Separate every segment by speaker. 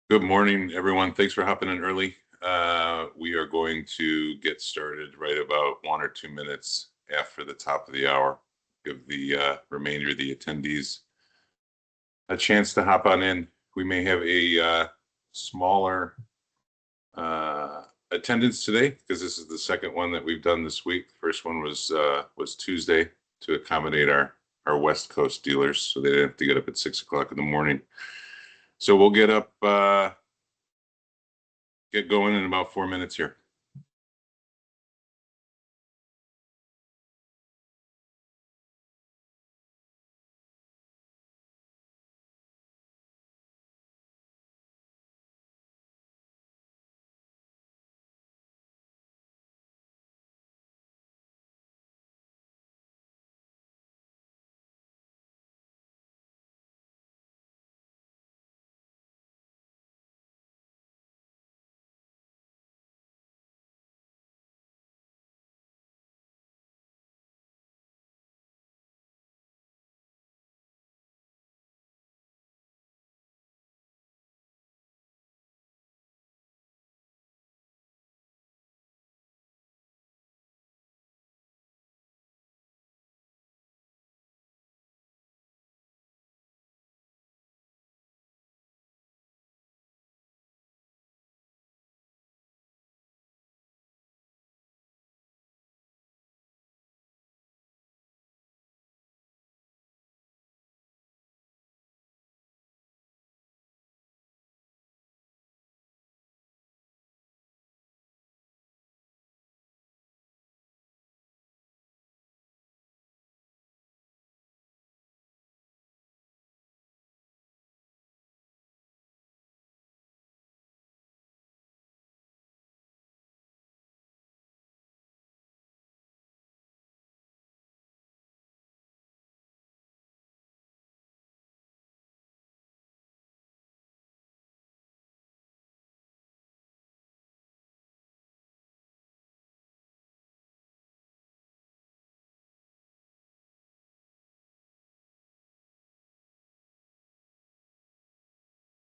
Speaker 1: Good morning, everyone. Thanks for hopping in early. We are going to get started right about 1 or 2 minutes after the top of the hour. Give the remainder of the attendees a chance to hop on in. We may have a smaller attendance today because this is the second one that we've done this week. The first one was Tuesday to accommodate our West Coast dealers, so they didn't have to get up at 6 o'clock in the morning. So we'll get going in about 4 minutes here.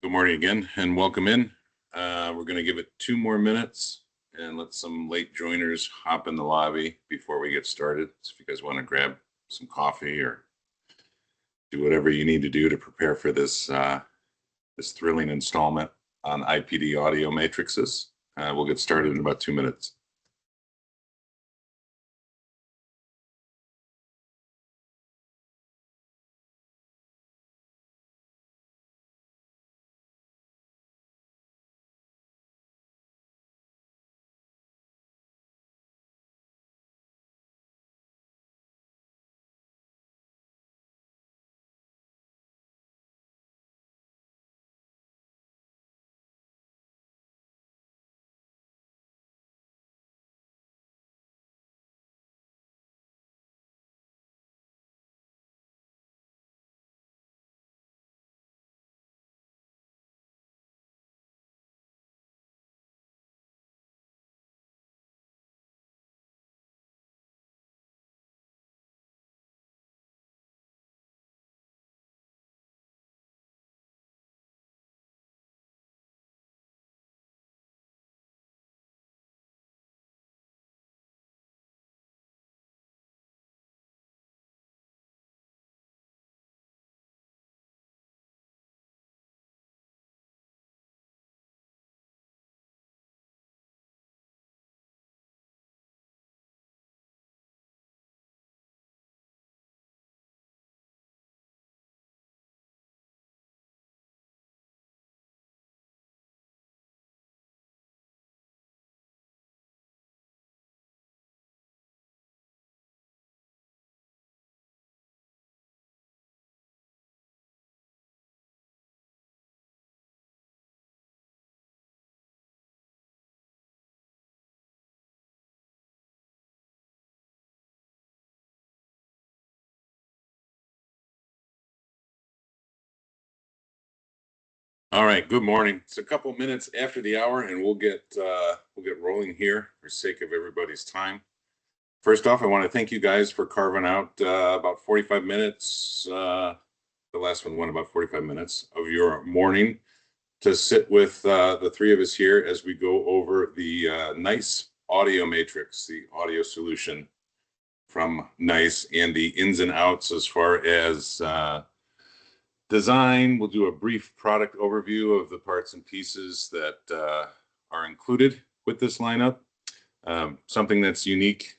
Speaker 1: Good morning again and welcome in. We're going to give it 2 more minutes and let some late joiners hop in the lobby before we get started. So if you guys want to grab some coffee or do whatever you need to do to prepare for this thrilling installment on IPD audio matrices, we'll get started in about 2 minutes. All right, good morning. It's a couple minutes after the hour, and we'll get rolling here for sake of everybody's time. First off, I want to thank you guys for carving out about 45 minutes. The last one went about 45 minutes of your morning to sit with the three of us here as we go over the NICE audio matrix, the audio solution from NICE, and the ins and outs as far as design. We'll do a brief product overview of the parts and pieces that are included with this lineup. Something that's unique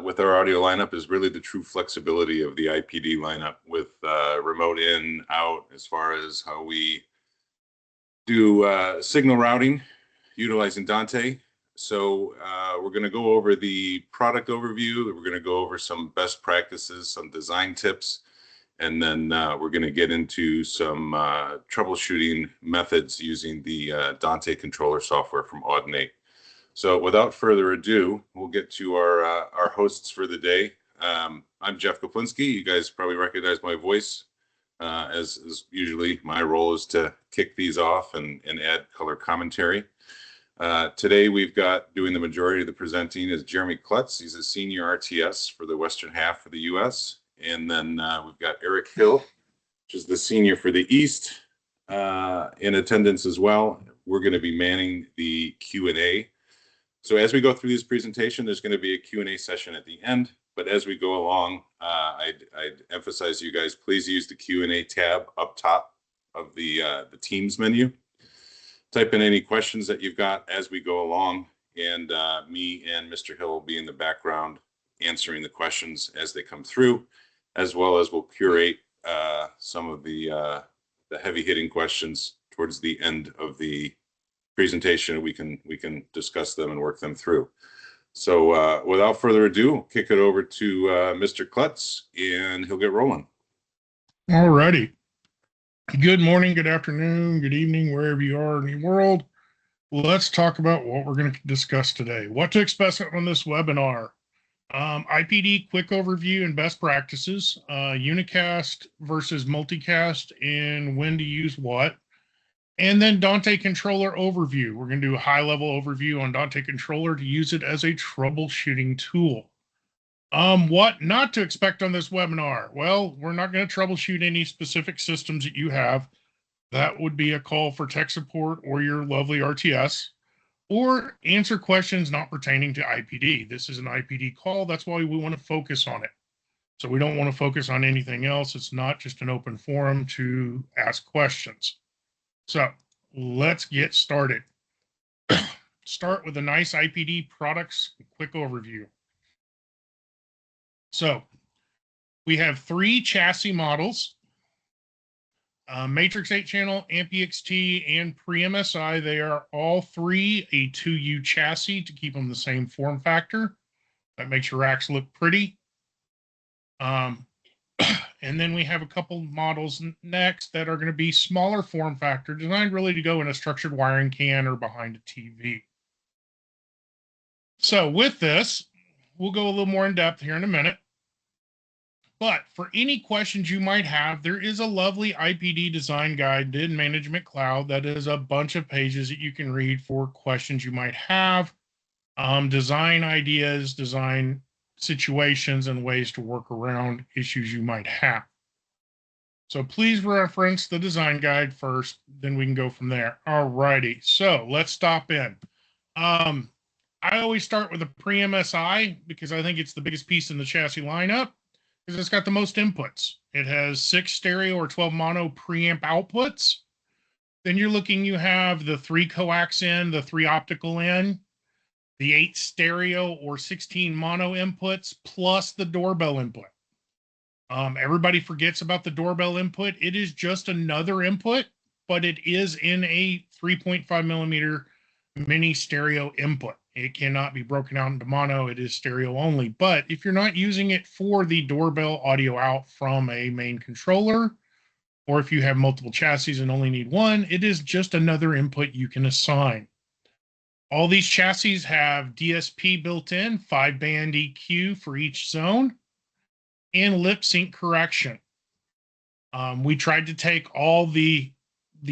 Speaker 1: with our audio lineup is really the true flexibility of the IPD lineup with remote in, out, as far as how we do signal routing utilizing Dante. So we're going to go over the product overview. We're going to go over some best practices, some design tips, and then we're going to get into some troubleshooting methods using the Dante controller software from Audinate. So without further ado, we'll get to our hosts for the day. I'm Jeff Koplinski. You guys probably recognize my voice. As usually, my role is to kick these off and add color commentary. Today, we've got doing the majority of the presenting is Jeremy Klutz. He's a senior RTS for the western half of the U.S. And then we've got Eric Hill, which is the senior for the East, in attendance as well. We're going to be manning the Q&A. So as we go through this presentation, there's going to be a Q&A session at the end. But as we go along, I'd emphasize to you guys, please use the Q&A tab up top of the Teams menu. Type in any questions that you've got as we go along, and me and Mr. Hill will be in the background answering the questions as they come through, as well as we'll curate some of the heavy-hitting questions towards the end of the presentation. We can discuss them and work them through. So without further ado, I'll kick it over to Mr. Klutz, and he'll get rolling.
Speaker 2: All righty. Good morning, good afternoon, good evening, wherever you are in the world. Let's talk about what we're going to discuss today. What to expect on this webinar. IPD quick overview and best practices, unicast versus multicast, and when to use what. And then Dante controller overview. We're going to do a high-level overview on Dante controller to use it as a troubleshooting tool. What not to expect on this webinar? Well, we're not going to troubleshoot any specific systems that you have. That would be a call for tech support or your lovely RTS, or answer questions not pertaining to IPD. This is an IPD call. That's why we want to focus on it. So we don't want to focus on anything else. It's not just an open forum to ask questions. So let's get started. Start with a nice IPD products quick overview. So we have 3 chassis models, Matrix 8 channel, AMP-EXT, and Pre-MSI. They are all 3 a 2U chassis to keep them the same form factor. That makes your racks look pretty. And then we have a couple models next that are going to be smaller form factor, designed really to go in a structured wiring can or behind a TV. So with this, we'll go a little more in depth here in a minute. But for any questions you might have, there is a lovely IPD design guide in Management Cloud that is a bunch of pages that you can read for questions you might have, design ideas, design situations, and ways to work around issues you might have. So please reference the design guide first, then we can go from there. All righty, so let's stop in. I always start with a Pre-MSI because I think it's the biggest piece in the chassis lineup because it's got the most inputs. It has 6 stereo or 12 mono preamp outputs. Then you have the 3 coax in, the 3 optical in, the 8 stereo or 16 mono inputs, plus the doorbell input. Everybody forgets about the doorbell input. It is just another input, but it is in a 3.5 millimeter mini stereo input. It cannot be broken out into mono. It is stereo only. But if you're not using it for the doorbell audio out from a main controller, or if you have multiple chassis and only need one, it is just another input you can assign. All these chassis have DSP built in, 5-band EQ for each zone, and lip sync correction. We tried to take all the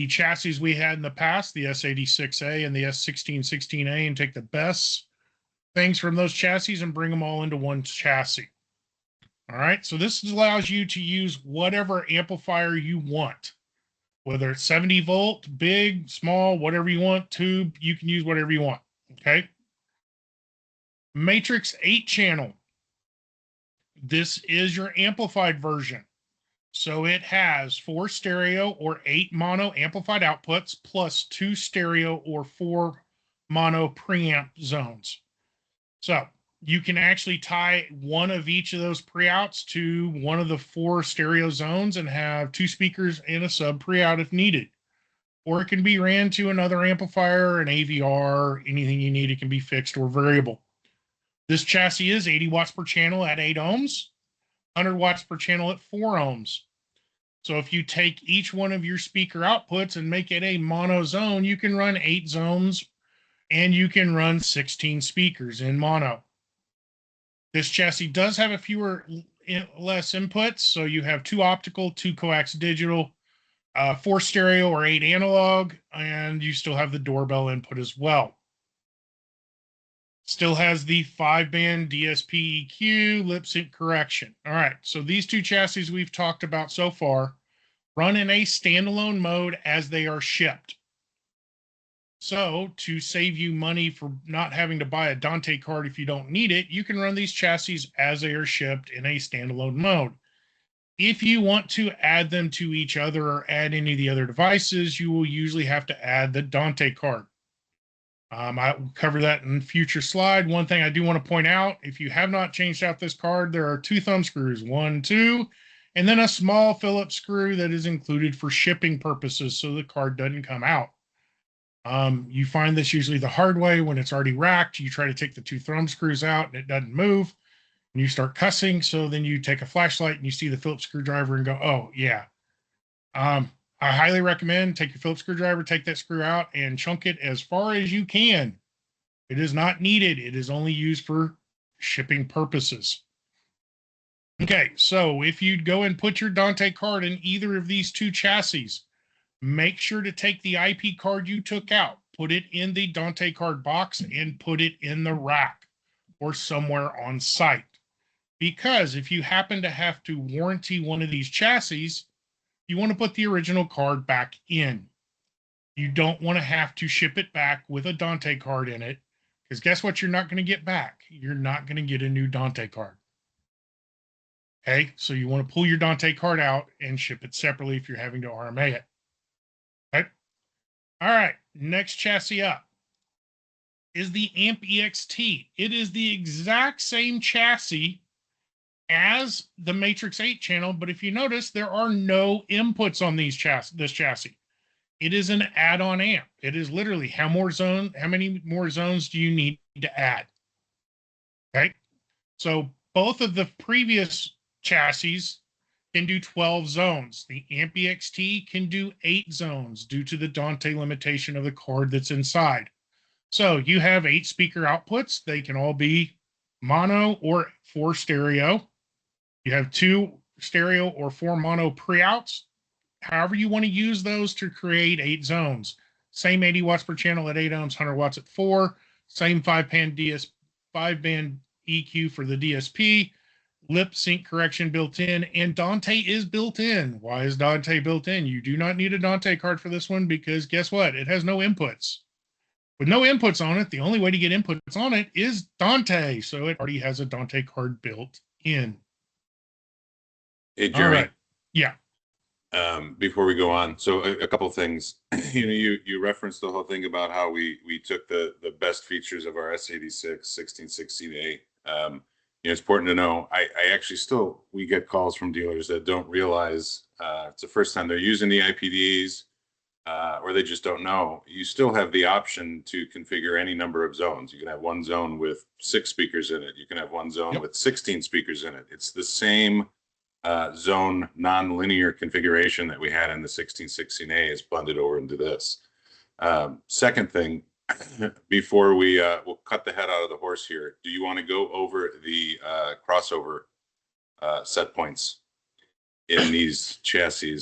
Speaker 2: chassis we had in the past, the S86A and the S1616A, and take the best things from those chassis and bring them all into one chassis. All right, so this allows you to use whatever amplifier you want, whether it's 70 volt, big, small, whatever you want, tube, you can use whatever you want. Okay. Matrix 8 channel. This is your amplified version. So it has 4 stereo or 8 mono amplified outputs plus 2 stereo or 4 mono preamp zones. So you can actually tie one of each of those pre-outs to one of the 4 stereo zones and have 2 speakers and a sub pre-out if needed. Or it can be ran to another amplifier, an AVR, anything you need. It can be fixed or variable. This chassis is 80 watts per channel at 8 ohms, 100 watts per channel at 4 ohms. So if you take each one of your speaker outputs and make it a mono zone, you can run 8 zones and you can run 16 speakers in mono. This chassis does have a fewer less inputs. So you have 2 optical, 2 coax digital, 4 stereo or 8 analog, and you still have the doorbell input as well. Still has the 5-band DSP EQ, lip sync correction. All right, so these 2 chassis we've talked about so far run in a standalone mode as they are shipped. So to save you money for not having to buy a Dante card if you don't need it, you can run these chassis as they are shipped in a standalone mode. If you want to add them to each other or add any of the other devices, you will usually have to add the Dante card. I will cover that in a future slide. One thing I do want to point out, if you have not changed out this card, there are 2 thumb screws, 1, 2, and then a small Phillips screw that is included for shipping purposes so the card doesn't come out. You find this usually the hard way when it's already racked. You try to take the 2 thumb screws out and it doesn't move. And you start cussing. So then you take a flashlight and you see the Phillips screwdriver and go, oh, yeah. I highly recommend take your Phillips screwdriver, take that screw out and chunk it as far as you can. It is not needed. It is only used for shipping purposes. Okay, so if you'd go and put your Dante card in either of these 2 chassis, make sure to take the IP card you took out, put it in the Dante card box, and put it in the rack or somewhere on site. Because if you happen to have to warranty one of these chassis, you want to put the original card back in. You don't want to have to ship it back with a Dante card in it, because guess what you're not going to get back? You're not going to get a new Dante card. Okay, so you want to pull your Dante card out and ship it separately if you're having to RMA it. Okay. All right, next chassis up is the AMP EXT. It is the exact same chassis as the Matrix 8 channel, but if you notice, there are no inputs on this chassis. It is an add-on amp. It is literally how many more zones do you need to add? Okay. So both of the previous chassis can do 12 zones. The AMP EXT can do 8 zones due to the Dante limitation of the card that's inside. So you have 8 speaker outputs. They can all be mono or 4 stereo. You have 2 stereo or 4 mono pre-outs. However you want to use those to create 8 zones. Same 80 watts per channel at 8 ohms, 100 watts at 4. Same 5-band EQ for the DSP. Lip sync correction built in, and Dante is built in. Why is Dante built in? You do not need a Dante card for this one because guess what? It has no inputs. With no inputs on it, the only way to get inputs on it is Dante. So it already has a Dante card built in.
Speaker 1: Hey, Jeremy.
Speaker 2: All right. Yeah.
Speaker 1: Before we go on, so a couple things. You referenced the whole thing about how we took the best features of our S86 1616A. It's important to know. I actually we get calls from dealers that don't realize it's the first time they're using the IPDs, or they just don't know. You still have the option to configure any number of zones. You can have one zone with 6 speakers in it. You can have one zone with 16 speakers in it. It's the same zone non-linear configuration that we had in the 1616A is blended over into this. Second thing, before we'll cut the head out of the horse here, do you want to go over the crossover set points in these chassis,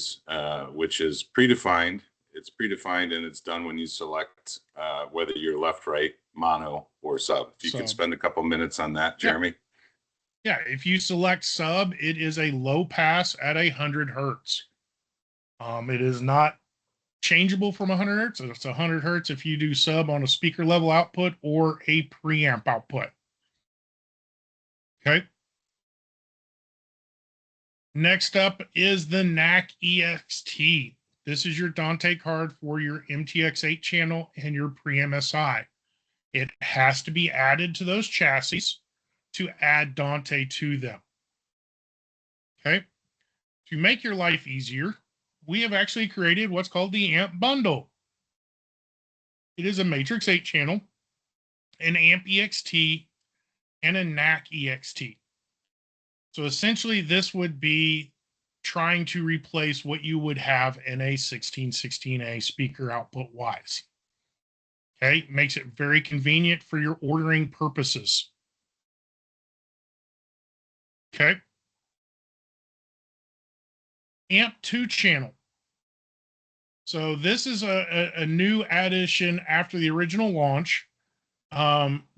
Speaker 1: which is predefined? It's predefined and it's done when you select whether you're left, right, mono, or sub. If you could spend a couple minutes on that, Jeremy.
Speaker 2: Yeah, if you select sub, it is a low pass at 100 hertz. It is not changeable from 100 hertz. It's 100 hertz if you do sub on a speaker level output or a preamp output. Okay. Next up is the NAC EXT. This is your Dante card for your MTX8 channel and your pre-MSI. It has to be added to those chassis to add Dante to them. Okay. To make your life easier, we have actually created what's called the AMP bundle. It is a Matrix 8 channel, an AMP EXT, and a NAC EXT. So essentially, this would be trying to replace what you would have in a 1616A speaker output wise. Okay, makes it very convenient for your ordering purposes. Okay. AMP2 channel. So this is a new addition after the original launch,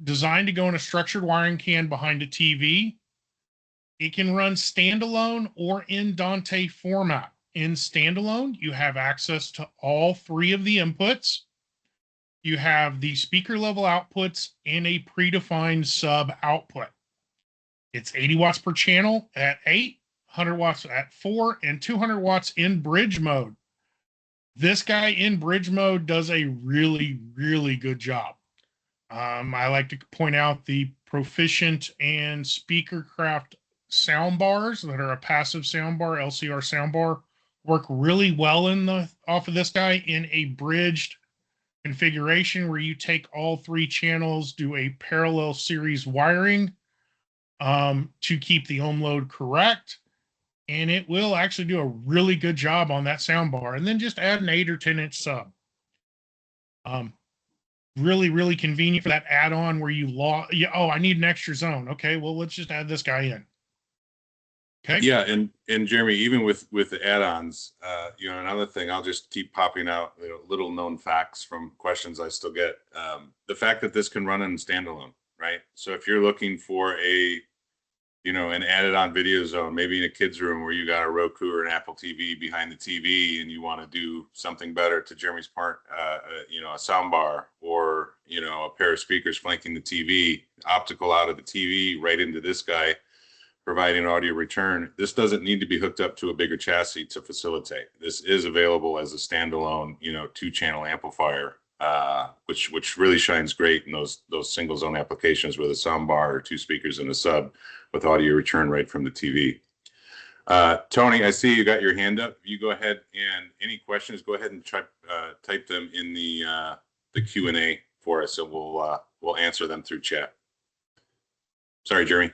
Speaker 2: designed to go in a structured wiring can behind a TV. It can run standalone or in Dante format. In standalone, you have access to all three of the inputs. You have the speaker level outputs and a predefined sub output. It's 80 watts per channel at 8, 100 watts at 4, and 200 watts in bridge mode. This guy in bridge mode does a really, really good job. I like to point out the Proficient and Speakercraft sound bars that are a passive sound bar, LCR sound bar, work really well in the off of this guy in a bridged configuration where you take all three channels, do a parallel series wiring to keep the ohm load correct, and it will actually do a really good job on that sound bar. And then just add an 8 or 10-inch sub. Really, really convenient for that add-on where oh, I need an extra zone. Okay, well, let's just add this guy in. Okay.
Speaker 1: Yeah, and Jeremy, even with the add-ons, another thing, I'll just keep popping out little known facts from questions I still get. The fact that this can run in standalone, right? So if you're looking for an added-on video zone, maybe in a kid's room where you got a Roku or an Apple TV behind the TV, and you want to do something better, to Jeremy's part, a sound bar or a pair of speakers flanking the TV, optical out of the TV right into this guy, providing audio return. This doesn't need to be hooked up to a bigger chassis to facilitate. This is available as a standalone, 2-channel amplifier, which really shines great in those single zone applications with a sound bar or 2 speakers and a sub with audio return right from the TV. Tony, I see you got your hand up. You go ahead, and any questions, go ahead and type them in the Q&A for us, and we'll answer them through chat. Sorry, Jeremy.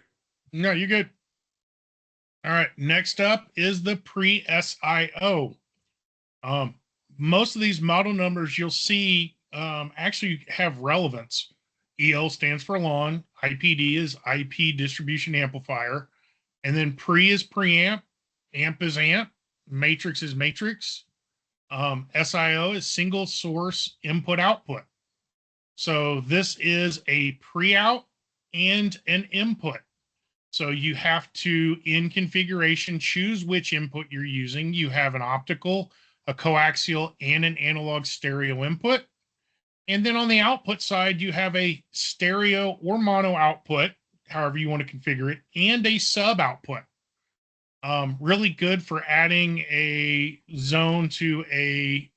Speaker 2: No, you're good. All right, next up is the pre-SIO. Most of these model numbers you'll see actually have relevance. EL stands for lawn, IPD is IP distribution amplifier, and then pre is preamp, amp is amp, matrix is matrix, SIO is single source input output. So this is a pre-out and an input. So you have to, in configuration, choose which input you're using. You have an optical, a coaxial, and an analog stereo input. And then on the output side, you have a stereo or mono output, however you want to configure it, and a sub output. Really good for adding a zone to a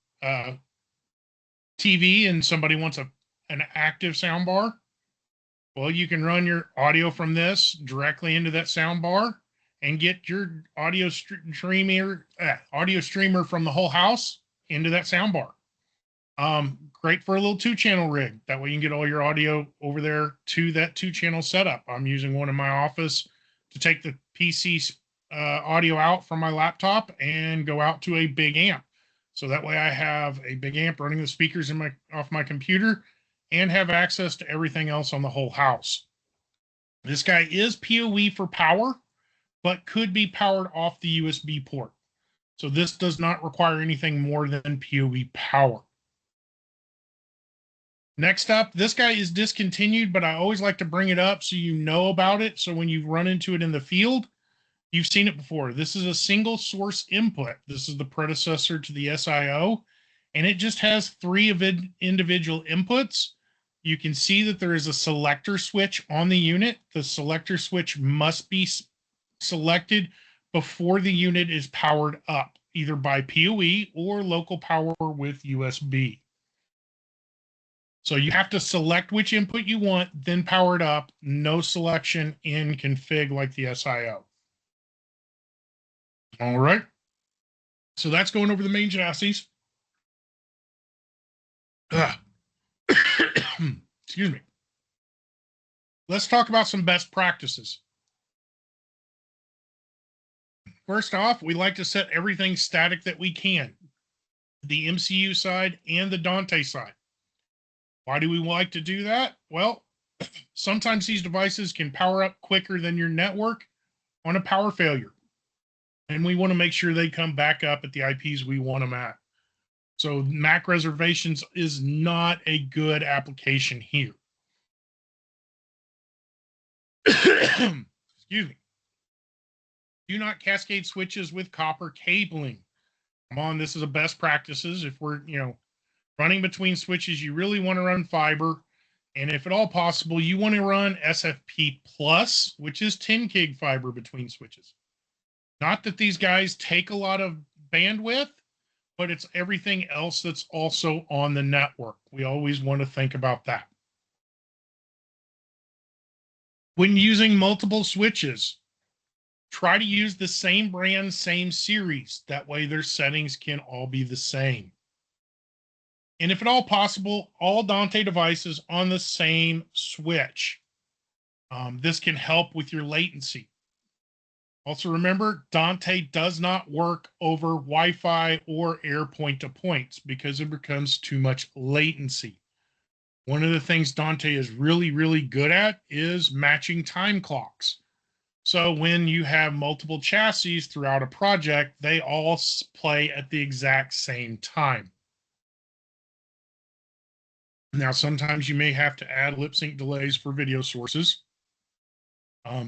Speaker 2: TV and somebody wants an active sound bar. Well, you can run your audio from this directly into that sound bar and get your audio streamer from the whole house into that sound bar. Great for a little 2-channel rig. That way you can get all your audio over there to that 2-channel setup. I'm using one in my office to take the PC audio out from my laptop and go out to a big amp. So that way I have a big amp running the speakers off my computer and have access to everything else on the whole house. This guy is PoE for power, but could be powered off the USB port. So this does not require anything more than PoE power. Next up, this guy is discontinued, but I always like to bring it up so you know about it. So when you run into it in the field, you've seen it before. This is a single source input. This is the predecessor to the SIO, and it just has three of individual inputs. You can see that there is a selector switch on the unit. The selector switch must be selected before the unit is powered up, either by PoE or local power with USB. So you have to select which input you want, then power it up. No selection in config like the SIO. All right. So that's going over the main chassis. Excuse me. Let's talk about some best practices. First off, we like to set everything static that we can, the MCU side and the Dante side. Why do we like to do that? Well, sometimes these devices can power up quicker than your network on a power failure. And we want to make sure they come back up at the IPs we want them at. So MAC reservations is not a good application here. Excuse me. Do not cascade switches with copper cabling. Come on, this is a best practices. If we're, running between switches, you really want to run fiber. And if at all possible, you want to run SFP plus, which is 10 gig fiber between switches. Not that these guys take a lot of bandwidth, but it's everything else that's also on the network. We always want to think about that. When using multiple switches, try to use the same brand, same series. That way their settings can all be the same. And if at all possible, all Dante devices on the same switch. This can help with your latency. Also remember, Dante does not work over Wi-Fi or air point-to-points because it becomes too much latency. One of the things Dante is really, really good at is matching time clocks. So when you have multiple chassis throughout a project, they all play at the exact same time. Now, sometimes you may have to add lip sync delays for video sources, but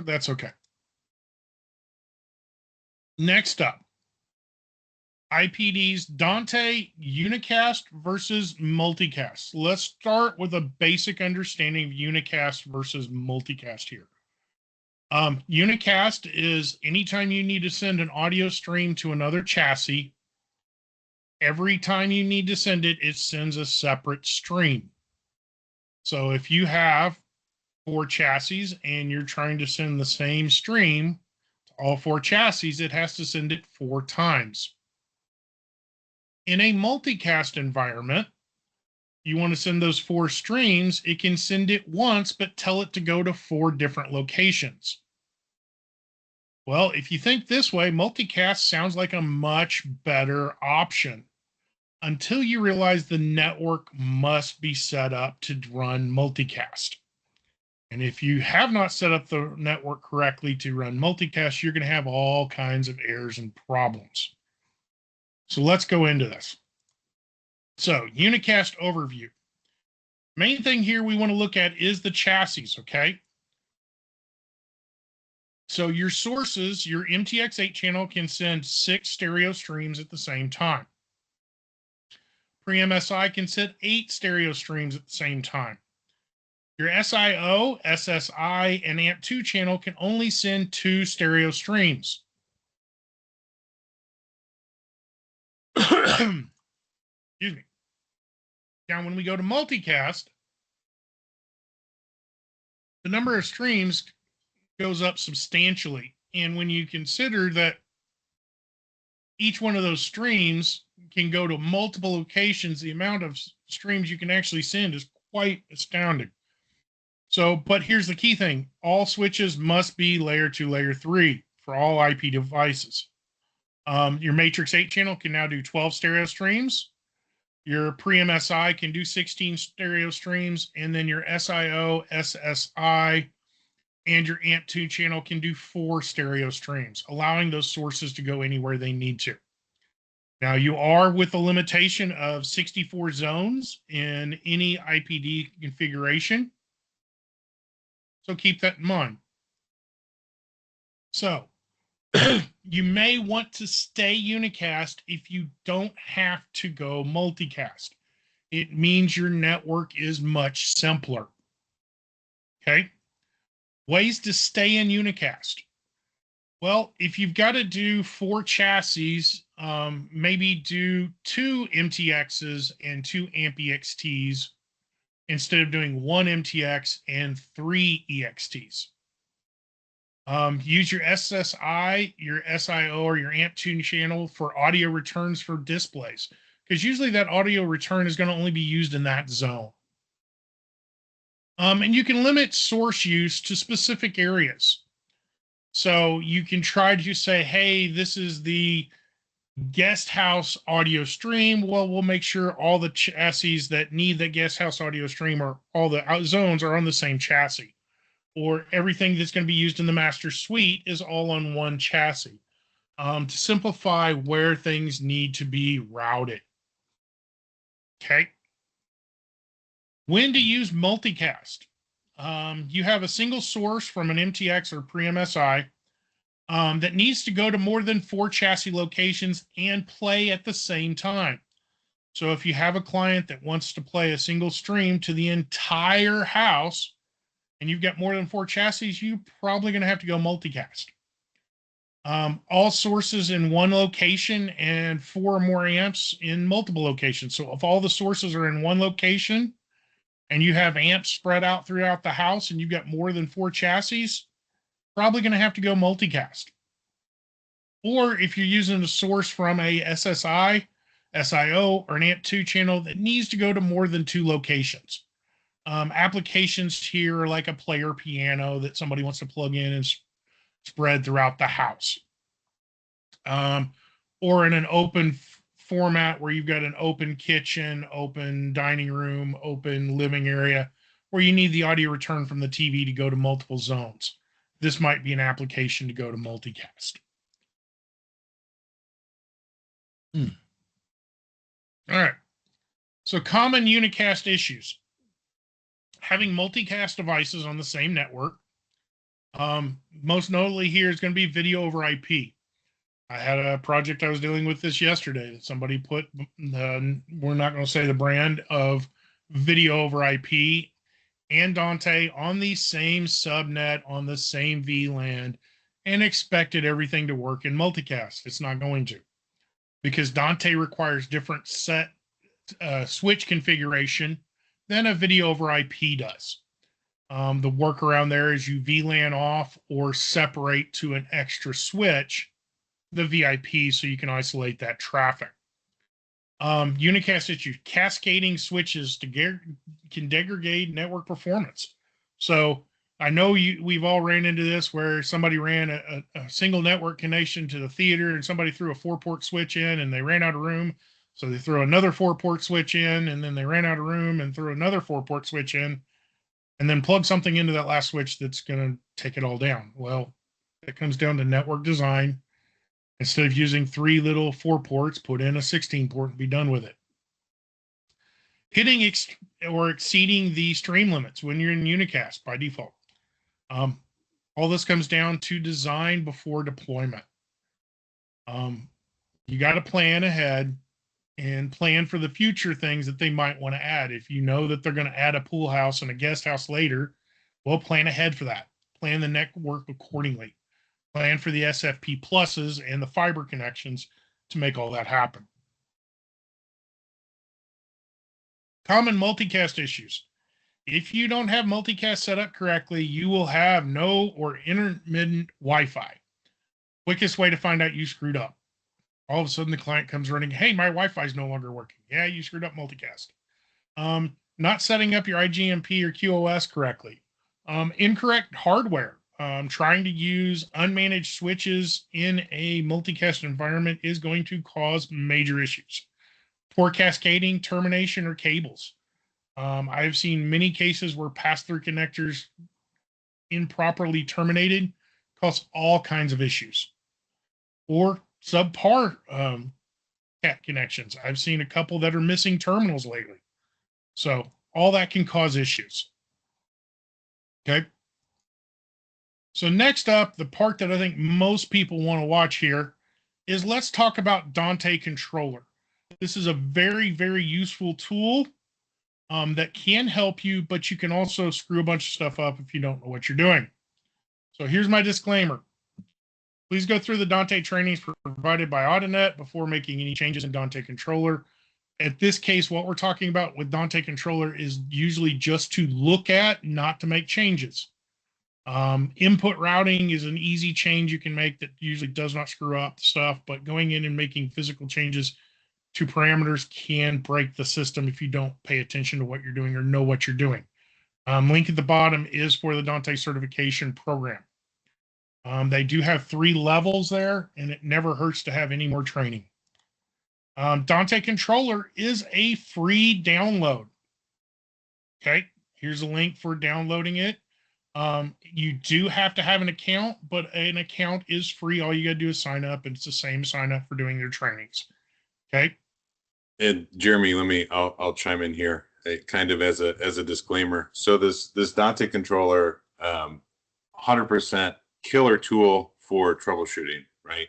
Speaker 2: that's okay. Next up, IPD's Dante unicast versus multicast. Let's start with a basic understanding of unicast versus multicast here. Unicast is anytime you need to send an audio stream to another chassis, every time you need to send it, it sends a separate stream. So if you have 4 chassis and you're trying to send the same stream to all 4 chassis, it has to send it 4 times. In a multicast environment, you want to send those 4 streams, it can send it once, but tell it to go to 4 different locations. Well, if you think this way, multicast sounds like a much better option until you realize the network must be set up to run multicast. And if you have not set up the network correctly to run multicast, you're going to have all kinds of errors and problems. So let's go into this. So unicast overview. Main thing here we want to look at is the chassis, okay? So your sources, your MTX8 channel can send 6 stereo streams at the same time. Pre-MSI can send 8 stereo streams at the same time. Your SIO, SSI, and AMP2 channel can only send 2 stereo streams. Excuse me. Now, when we go to multicast, the number of streams goes up substantially. And when you consider that each one of those streams can go to multiple locations, the amount of streams you can actually send is quite astounding. So, but here's the key thing. All switches must be layer 2, layer 3 for all IP devices. Your Matrix 8 channel can now do 12 stereo streams. Your pre-MSI can do 16 stereo streams. And then your SIO, SSI, and your AMP2 channel can do 4 stereo streams, allowing those sources to go anywhere they need to. Now, you are with a limitation of 64 zones in any IPD configuration. So keep that in mind. So You may want to stay unicast if you don't have to go multicast. It means your network is much simpler. Okay. Ways to stay in unicast. Well, if you've got to do 4 chassis, maybe do 2 MTXs and 2 AmpEXTs instead of doing 1 MTX and 3 EXTs. Use your SSI, your SIO, or your AMP2 channel for audio returns for displays, because usually that audio return is going to only be used in that zone. And you can limit source use to specific areas. So you can try to say, hey, this is the guest house audio stream. Well, we'll make sure all the chassis that need the guest house audio stream or all the zones are on the same chassis. Or everything that's going to be used in the master suite is all on one chassis, to simplify where things need to be routed. Okay. When to use multicast. You have a single source from an MTX or pre-MSI that needs to go to more than 4 chassis locations and play at the same time. So if you have a client that wants to play a single stream to the entire house and you've got more than 4 chassis, you're probably going to have to go multicast. All sources in one location and 4 or more amps in multiple locations. So if all the sources are in one location and you have amps spread out throughout the house and you've got more than 4 chassis, probably going to have to go multicast. Or if you're using a source from a SSI, SIO, or an AMP2 channel that needs to go to more than 2 locations. Applications here are like a player piano that somebody wants to plug in and spread throughout the house. Or in an open format where you've got an open kitchen, open dining room, open living area, where you need the audio return from the TV to go to multiple zones. This might be an application to go to multicast. All right. So common unicast issues. Having multicast devices on the same network. Most notably here is going to be video over IP. I had a project I was dealing with this yesterday that somebody put, we're not going to say the brand of video over IP and Dante on the same subnet on the same VLAN and expected everything to work in multicast. It's not going to, because Dante requires different set switch configuration than a video over IP does. The workaround there is you VLAN off or separate to an extra switch the VIP so you can isolate that traffic. Unicast issues, cascading switches can degrade network performance. So I know we've all ran into this where somebody ran a single network connection to the theater and somebody threw a 4-port switch in and they ran out of room. So they threw another 4-port switch in and then they ran out of room and threw another 4-port switch in and then plug something into that last switch that's going to take it all down. Well, it comes down to network design. Instead of using 3 little 4 ports, put in a 16 port and be done with it. Hitting or exceeding the stream limits when you're in unicast by default. All this comes down to design before deployment. You got to plan ahead and plan for the future things that they might want to add. If you know that they're going to add a pool house and a guest house later, well, plan ahead for that. Plan the network accordingly. Plan for the SFP pluses and the fiber connections to make all that happen. Common multicast issues. If you don't have multicast set up correctly, you will have no or intermittent Wi-Fi. Quickest way to find out you screwed up. All of a sudden the client comes running, hey, my Wi-Fi is no longer working. Yeah, you screwed up multicast. Not setting up your IGMP or QoS correctly. Incorrect hardware. Trying to use unmanaged switches in a multicast environment is going to cause major issues. Poor cascading, termination, or cables. I've seen many cases where pass-through connectors improperly terminated cause all kinds of issues. Or subpar cat connections. I've seen a couple that are missing terminals lately. So all that can cause issues. Okay. So next up, the part that I think most people want to watch here is let's talk about Dante Controller. This is a very, very useful tool that can help you, but you can also screw a bunch of stuff up if you don't know what you're doing. So here's my disclaimer. Please go through the Dante trainings provided by Autonet before making any changes in Dante Controller. At this case, what we're talking about with Dante Controller is usually just to look at, not to make changes. Input routing is an easy change you can make that usually does not screw up stuff, but going in and making physical changes to parameters can break the system if you don't pay attention to what you're doing or know what you're doing. Link at the bottom is for the Dante certification program. They do have 3 levels there, and it never hurts to have any more training. Dante Controller is a free download. Okay, here's a link for downloading it. You do have to have an account, but an account is free. All you got to do is sign up, and it's the same sign up for doing your trainings. Okay.
Speaker 1: And Jeremy, I'll chime in here, kind of as a disclaimer. So this Dante controller, 100% killer tool for troubleshooting, right?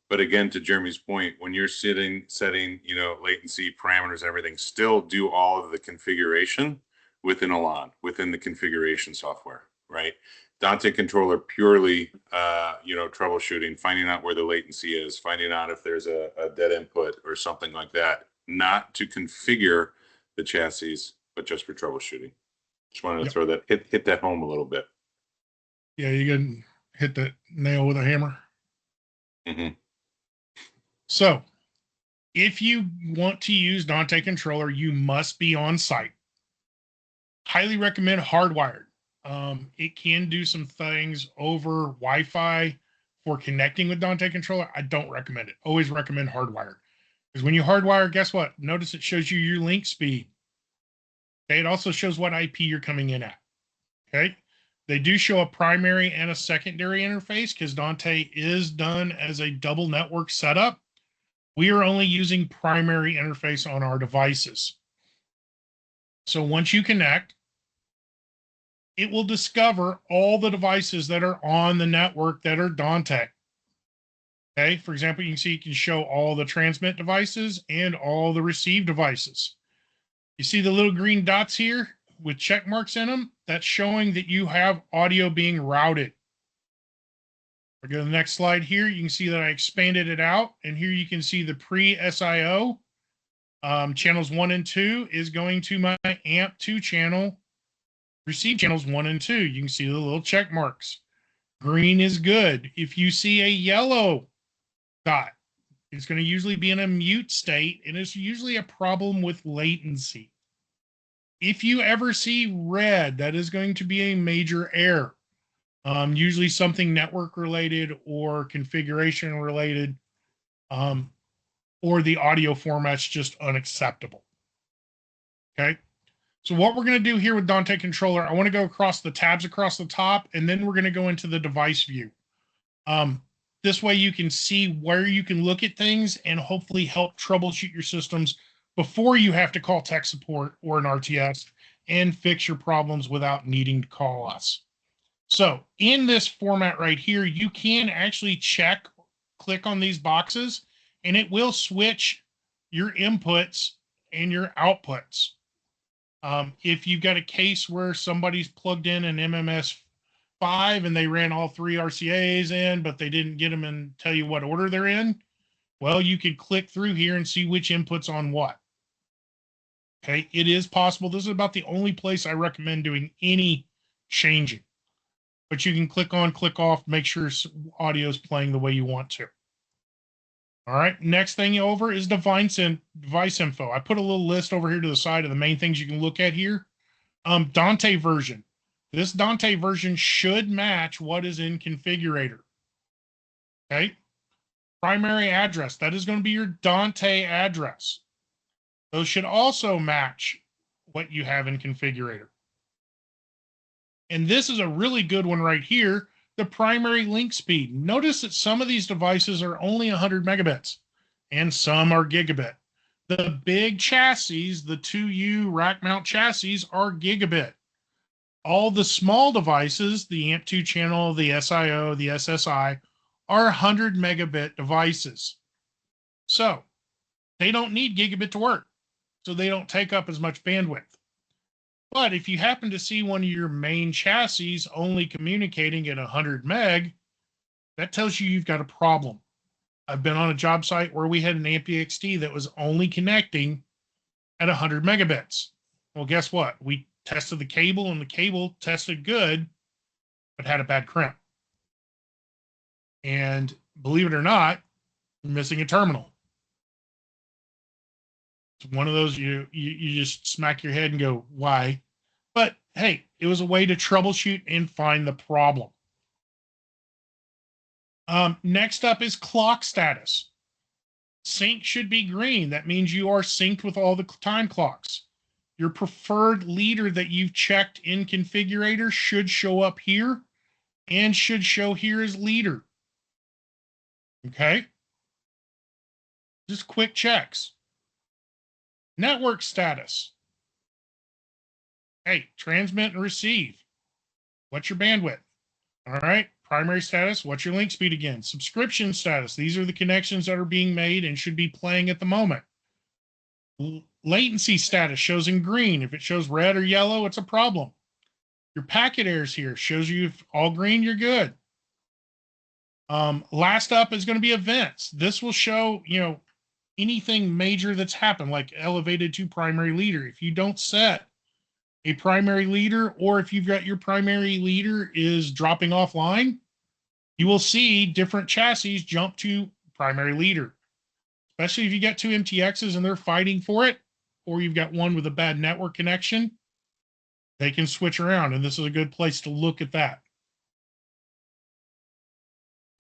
Speaker 1: But again, to Jeremy's point, when you're setting, latency parameters, everything, still do all of the configuration within Elan, within the configuration software, right? Dante controller purely, troubleshooting, finding out where the latency is, finding out if there's a dead input or something like that, not to configure the chassis, but just for troubleshooting. Just wanted to throw that, hit that home a little bit.
Speaker 2: Yeah, you can hit that nail with a hammer.
Speaker 1: Mm-hmm.
Speaker 2: So if you want to use Dante controller, you must be on site. Highly recommend hardwired. It can do some things over Wi-Fi for connecting with Dante controller. I don't recommend it. Always recommend hardwired. Because when you hardwire, guess what? Notice it shows you your link speed. Okay, it also shows what IP you're coming in at. Okay, they do show a primary and a secondary interface because Dante is done as a double network setup. We are only using primary interface on our devices. So once you connect, it will discover all the devices that are on the network that are Dante. Okay, for example, you can see you can show all the transmit devices and all the receive devices. You see the little green dots here with check marks in them? That's showing that you have audio being routed. I go to the next slide here. You can see that I expanded it out, and here you can see the pre-SIO. Channels 1 and 2 is going to my AMP2 channel. Receive channels 1 and 2. You can see the little check marks. Green is good. If you see a yellow dot, it's going to usually be in a mute state, and it's usually a problem with latency. If you ever see red, that is going to be a major error. Usually something network related or configuration related, or the audio format's just unacceptable. Okay. So what we're going to do here with Dante controller, I want to go across the tabs across the top, and then we're going to go into the device view. This way you can see where you can look at things and hopefully help troubleshoot your systems before you have to call tech support or an RTS and fix your problems without needing to call us. So in this format right here, you can actually click on these boxes, and it will switch your inputs and your outputs. If you've got a case where somebody's plugged in an MMS5 and they ran all 3 RCAs in, but they didn't get them and tell you what order they're in, well, you could click through here and see which input's on what. Okay, it is possible. This is about the only place I recommend doing any changing. But you can click on, click off, make sure audio is playing the way you want to. All right, next thing over is device info. I put a little list over here to the side of the main things you can look at here. Dante version. This Dante version should match what is in configurator. Okay. Primary address. That is going to be your Dante address. Those should also match what you have in configurator. And this is a really good one right here. The primary link speed. Notice that some of these devices are only 100 megabits and some are gigabit. The big chassis, the 2U rack mount chassis, are gigabit. All the small devices, the AMP2 channel, the SIO, the SSI, are 100 megabit devices. So they don't need gigabit to work. So they don't take up as much bandwidth. But if you happen to see one of your main chassis only communicating at 100 meg, that tells you you've got a problem. I've been on a job site where we had an AMP-EXT that was only connecting at 100 megabits. Well, guess what? We tested the cable and the cable tested good, but had a bad crimp. And believe it or not, missing a terminal. It's one of those you just smack your head and go, why? But hey, it was a way to troubleshoot and find the problem. Next up is clock status. Sync should be green. That means you are synced with all the time clocks. Your preferred leader that you've checked in configurator should show up here and should show here as leader. Okay? Just quick checks. Network status. Hey, transmit and receive. What's your bandwidth? All right. Primary status. What's your link speed again? Subscription status. These are the connections that are being made and should be playing at the moment. Latency status shows in green. If it shows red or yellow, it's a problem. Your packet errors here shows you if all green, you're good. Last up is going to be events. This will show, anything major that's happened, like elevated to primary leader. If you don't set a primary leader, or if you've got your primary leader is dropping offline, you will see different chassis jump to primary leader, especially if you got two MTXs and they're fighting for it, or you've got one with a bad network connection, they can switch around, and this is a good place to look at that.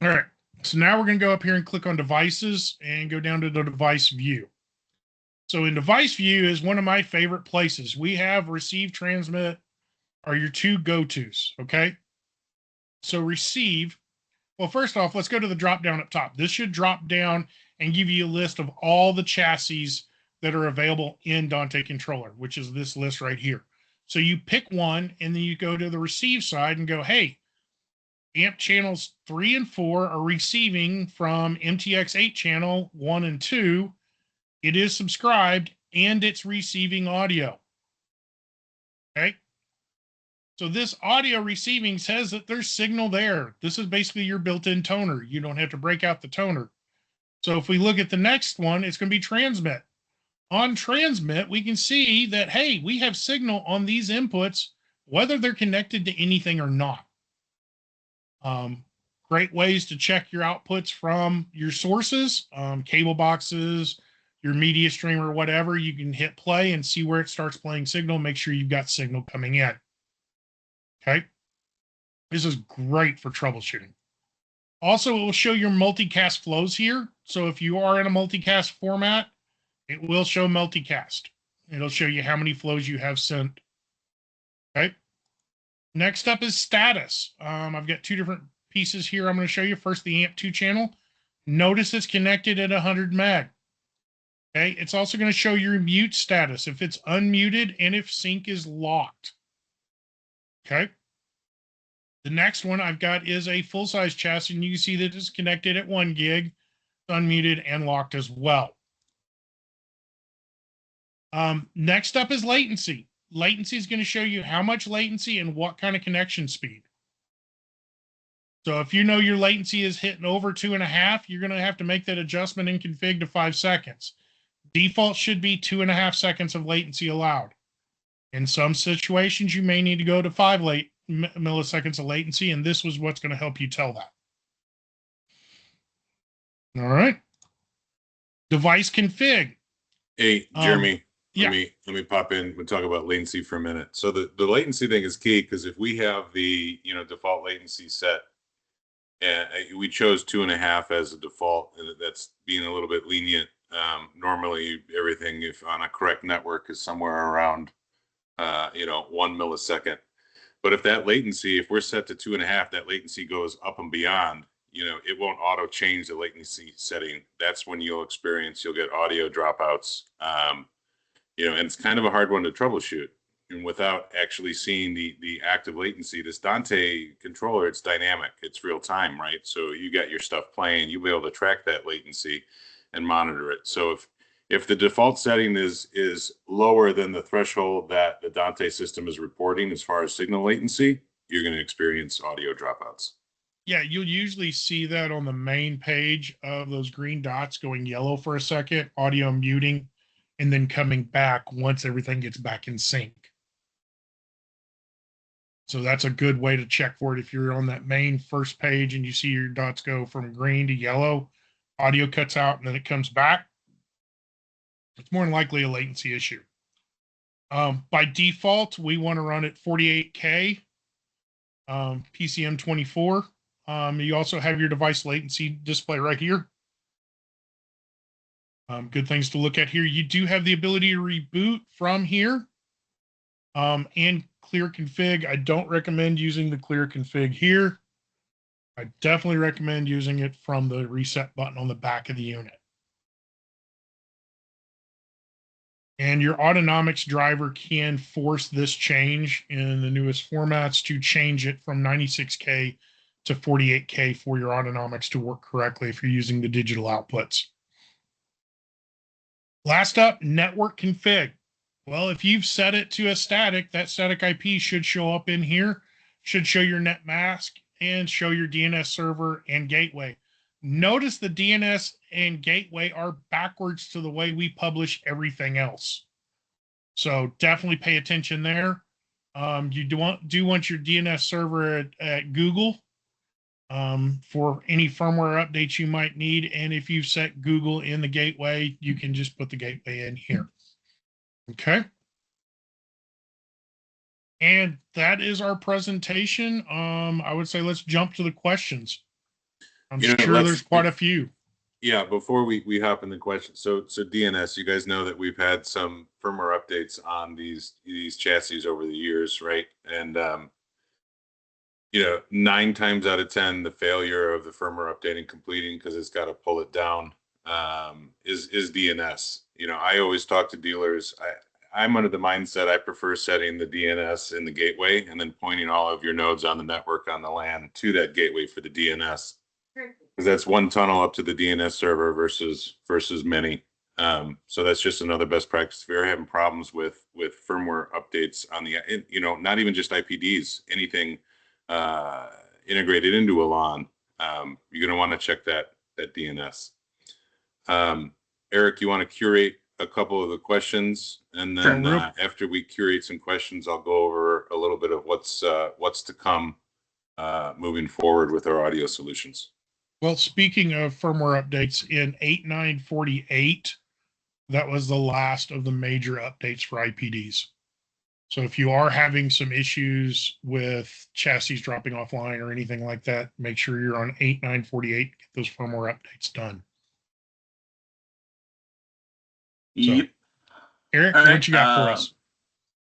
Speaker 2: All right, so now we're going to go up here and click on devices and go down to the device view. So in device view is one of my favorite places. We have receive, transmit are your two go-tos, okay? So receive, well, first off, let's go to the drop down up top. This should drop down and give you a list of all the chassis that are available in Dante controller, which is this list right here. So you pick one and then you go to the receive side and go, hey, AMP channels 3 and 4 are receiving from MTX 8 channel 1 and 2. It is subscribed and it's receiving audio. Okay. So this audio receiving says that there's signal there. This is basically your built-in toner. You don't have to break out the toner. So if we look at the next one, it's going to be transmit. On transmit, we can see that, hey, we have signal on these inputs, whether they're connected to anything or not. Great ways to check your outputs from your sources, cable boxes, your media stream or whatever. You can hit play and see where it starts playing signal. Make sure you've got signal coming in. Okay. This is great for troubleshooting. Also, it will show your multicast flows here. So if you are in a multicast format, it will show multicast. It'll show you how many flows you have sent. Okay. Next up is status. I've got two different pieces here I'm going to show you. First, the AMP2 channel. Notice it's connected at 100 meg. Okay. It's also going to show your mute status, if it's unmuted and if sync is locked. Okay. The next one I've got is a full-size chassis, and you can see that it's connected at 1 gig, unmuted and locked as well. Next up is latency. Latency is going to show you how much latency and what kind of connection speed. So if you know your latency is hitting over 2.5, you're going to have to make that adjustment in config to 5 seconds. Default should be 2.5 seconds of latency allowed. In some situations, you may need to go to 5 milliseconds of latency, and this was what's going to help you tell that. All right. Device config.
Speaker 1: Hey, Jeremy,
Speaker 2: yeah.
Speaker 1: let me pop in and talk about latency for a minute. So the latency thing is key, because if we have the default latency set, and we chose 2.5 as a default, and that's being a little bit lenient. Normally, everything, if on a correct network, is somewhere around 1 millisecond. But if that latency, if we're set to 2.5, that latency goes up and beyond. It won't auto change the latency setting. That's when you'll get audio dropouts. And it's kind of a hard one to troubleshoot. and without actually seeing the active latency, this Dante controller, it's dynamic, it's real time, right? So you got your stuff playing, you'll be able to track that latency and monitor it. So if the default setting is lower than the threshold that the Dante system is reporting as far as signal latency, you're going to experience audio dropouts.
Speaker 2: Yeah, you'll usually see that on the main page of those green dots going yellow for a second, audio muting, and then coming back once everything gets back in sync. So that's a good way to check for it. If you're on that main first page and you see your dots go from green to yellow, audio cuts out and then it comes back, it's more than likely a latency issue. By default, we want to run at 48K, PCM 24. You also have your device latency display right here. Good things to look at here. You do have the ability to reboot from here and clear config. I don't recommend using the clear config here. I definitely recommend using it from the reset button on the back of the unit. And your autonomics driver can force this change in the newest formats to change it from 96K to 48K for your autonomics to work correctly if you're using the digital outputs. Last up, network config. Well, if you've set it to a static, that static IP should show up in here, should show your net mask and show your DNS server and gateway. Notice the DNS and gateway are backwards to the way we publish everything else. So definitely pay attention there. You do want your DNS server at Google for any firmware updates you might need. And if you set Google in the gateway, you can just put the gateway in here. Okay. And that is our presentation. I would say let's jump to the questions. I'm sure there's quite a few.
Speaker 1: Yeah, before we hop in the questions, so DNS, you guys know that we've had some firmware updates on these chassis over the years, right? And 9 times out of 10, the failure of the firmware updating completing because it's got to pull it down is DNS. I always talk to dealers. I'm under the mindset I prefer setting the DNS in the gateway and then pointing all of your nodes on the network on the LAN to that gateway for the DNS. Because that's one tunnel up to the DNS server versus many. So that's just another best practice. If you're having problems with firmware updates on the, not even just IPDs, anything integrated into a LAN, you're going to want to check that DNS. Eric, you want to curate a couple of the questions, and then after we curate some questions, I'll go over a little bit of what's to come moving forward with our audio solutions.
Speaker 2: Well, speaking of firmware updates, in 8.9.48, that was the last of the major updates for IPDs. So if you are having some issues with chassis dropping offline or anything like that, make sure you're on 8.9.48, get those firmware updates done.
Speaker 3: Yep.
Speaker 2: So, Eric, what you got for us?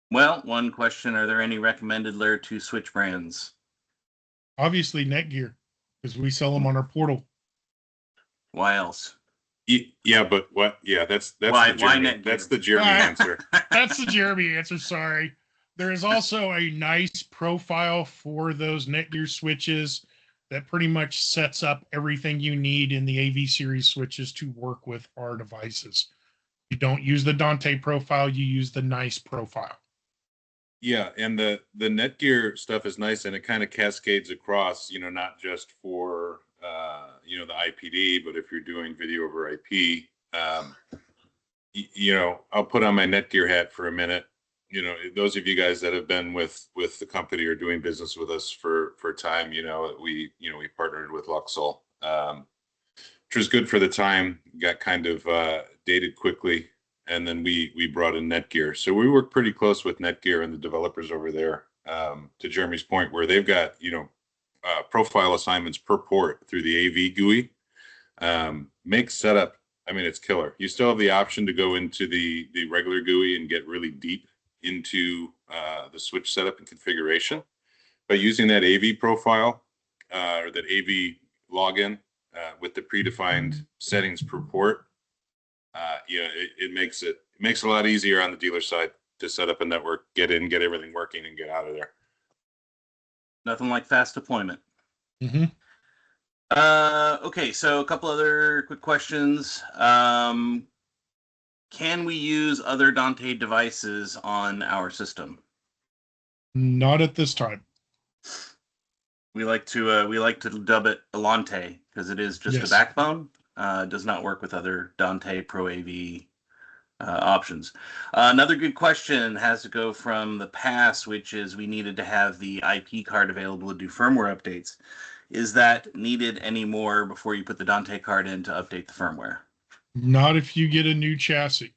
Speaker 3: Well, one question, are there any recommended layer 2 switch brands?
Speaker 2: Obviously Netgear, because we sell them on our portal.
Speaker 3: Why else?
Speaker 1: Yeah, but what? Yeah, that's
Speaker 3: why
Speaker 1: Jeremy. That's the Jeremy answer.
Speaker 2: That's the Jeremy answer. Sorry. There is also a nice profile for those Netgear switches that pretty much sets up everything you need in the AV series switches to work with our devices. You don't use the Dante profile, you use the nice profile.
Speaker 1: Yeah, and the Netgear stuff is nice, and it kind of cascades across, not just for the IPD, but if you're doing video over IP, I'll put on my Netgear hat for a minute. Those of you guys that have been with the company or doing business with us for time, we partnered with Luxol, which was good for the time. Got kind of dated quickly, and then we brought in Netgear. So we work pretty close with Netgear and the developers over there. To Jeremy's point, where they've got profile assignments per port through the AV GUI, makes setup. I mean, it's killer. You still have the option to go into the regular GUI and get really deep into the switch setup and configuration, but using that AV profile or that AV login with the predefined settings per port, it makes it a lot easier on the dealer side. to set up a network, get in, get everything working, and get out of there.
Speaker 3: Nothing like fast deployment.
Speaker 2: Mm-hmm.
Speaker 3: Okay, so a couple other quick questions. Can we use other Dante devices on our system?
Speaker 2: Not at this time.
Speaker 3: We like to dub it Elante because it is just a
Speaker 2: Yes.
Speaker 3: backbone. Does not work with other Dante Pro AV options. Another good question has to go from the past, which is we needed to have the IP card available to do firmware updates. Is that needed anymore before you put the Dante card in to update the firmware?
Speaker 2: Not if you get a new chassis.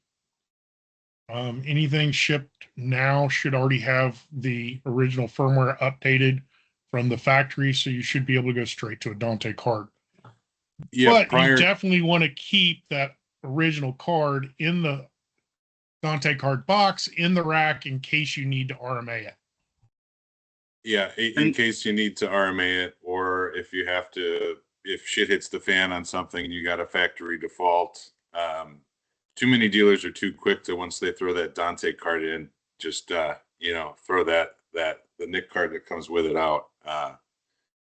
Speaker 2: Anything shipped now should already have the original firmware updated from the factory, so you should be able to go straight to a Dante card.
Speaker 1: Yeah,
Speaker 2: But you definitely want to keep that original card in the Dante card box in the rack in case you need to RMA it.
Speaker 1: Yeah, in case you need to RMA it, or if you have to, if shit hits the fan on something, you got a factory default. Too many dealers are too quick to, once they throw that Dante card in, just throw the NIC card that comes with it out.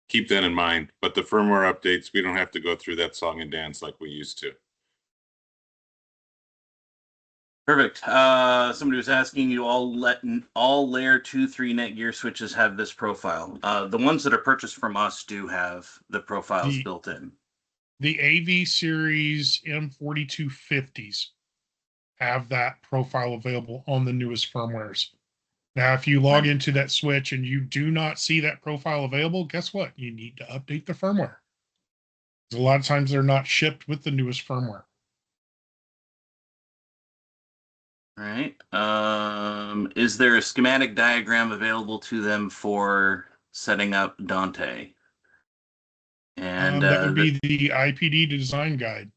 Speaker 1: Keep that in mind. But the firmware updates, we don't have to go through that song and dance like we used to.
Speaker 3: Perfect. Somebody was asking you all layer 2-3 Netgear switches have this profile. The ones that are purchased from us do have the profiles built in.
Speaker 2: The AV series M4250s have that profile available on the newest firmwares. Now, if you log into that switch and you do not see that profile available, guess what? You need to update the firmware. Because a lot of times they're not shipped with the newest firmware.
Speaker 3: All right. Is there a schematic diagram available to them for setting up Dante? And
Speaker 2: that would be the IPD design guide.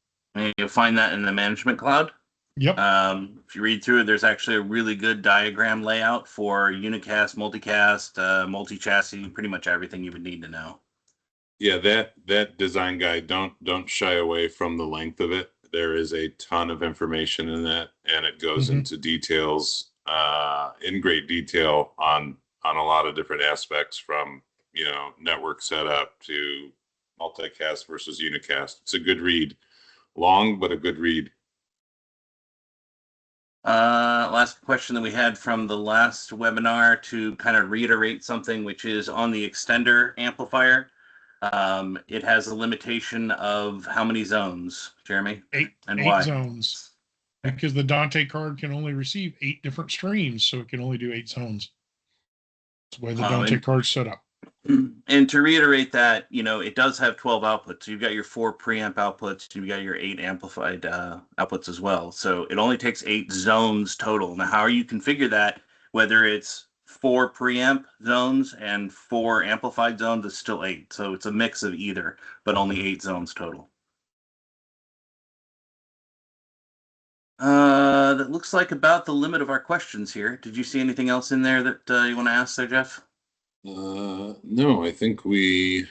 Speaker 3: You'll find that in the management cloud.
Speaker 2: Yep.
Speaker 3: If you read through it, there's actually a really good diagram layout for unicast, multicast, multi-chassis, pretty much everything you would need to know.
Speaker 1: Yeah, that design guide, don't shy away from the length of it. There is a ton of information in that, and it goes into details, in great detail on a lot of different aspects, from network setup to multicast versus unicast. It's a good read, long but a good read.
Speaker 3: Last question that we had from the last webinar, to kind of reiterate something, which is on the extender amplifier. It has a limitation of how many zones, Jeremy?
Speaker 2: Eight zones. Because the Dante card can only receive 8 different streams, so it can only do 8 zones. That's why the Dante card's set up.
Speaker 3: And to reiterate that, it does have 12 outputs. So you've got your 4 preamp outputs, you've got your 8 amplified outputs as well. So it only takes 8 zones total. Now, how you configure that, whether it's 4 preamp zones and 4 amplified zones, is still 8. So it's a mix of either, but only 8 zones total. That looks like about the limit of our questions here. Did you see anything else in there that you want to ask there, Jeff?
Speaker 1: No, I think we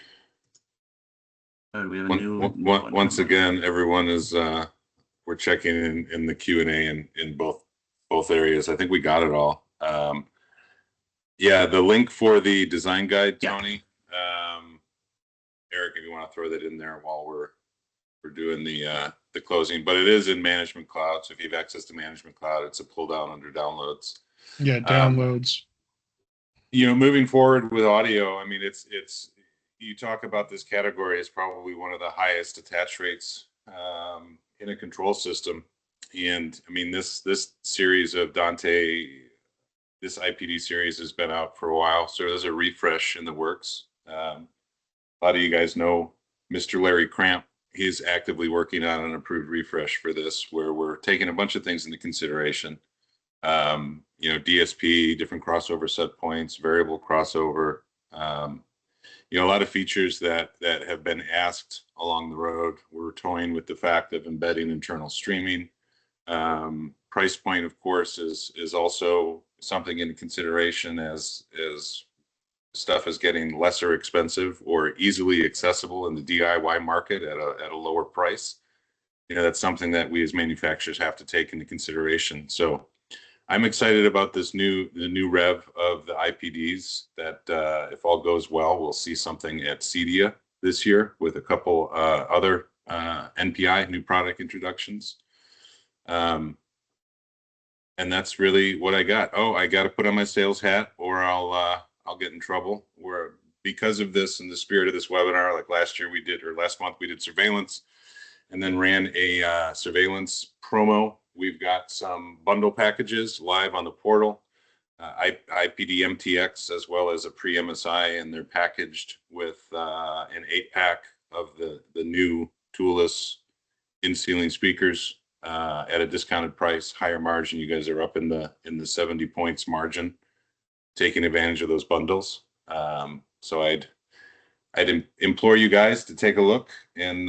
Speaker 3: have a new
Speaker 1: once again, everyone is we're checking in the Q&A in both areas. I think we got it all. Yeah, the link for the design guide, Tony. Eric, if you want to throw that in there while we're doing the closing, but it is in Management Cloud. So if you have access to Management Cloud, it's a pull down under downloads.
Speaker 2: Yeah, downloads.
Speaker 1: Moving forward with audio, I mean, it's you talk about this category as probably one of the highest attach rates in a control system. And I mean, this series of Dante, this IPD series has been out for a while. So there's a refresh in the works. A lot of you guys know Mr. Larry Cramp. He's actively working on an approved refresh for this, where we're taking a bunch of things into consideration. DSP, different crossover set points, variable crossover, a lot of features that have been asked along the road. We're toying with the fact of embedding internal streaming. Price point, of course, is also something in consideration as stuff is getting lesser expensive or easily accessible in the DIY market at a lower price. That's something that we as manufacturers have to take into consideration. So I'm excited about the new rev of the IPDs that, if all goes well, we'll see something at CEDIA this year with a couple other NPI, new product introductions. And that's really what I got. Oh, I got to put on my sales hat or I'll get in trouble. Because of this, in the spirit of this webinar, like last month we did surveillance and then ran a surveillance promo. We've got some bundle packages live on the portal, IPD MTX, as well as a pre-MSI, and they're packaged with an 8-pack of the new toolless in-ceiling speakers at a discounted price, higher margin. You guys are up in the 70 points margin, taking advantage of those bundles. So I'd implore you guys to take a look and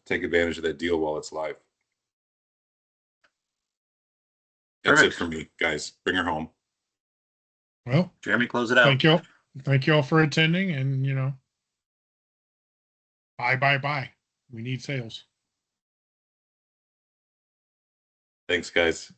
Speaker 1: take advantage of that deal while it's live. That's it for me, guys. Bring her home.
Speaker 2: Well,
Speaker 3: Jeremy, close it out.
Speaker 2: Thank you all for attending, and buy. We need sales.
Speaker 1: Thanks, guys.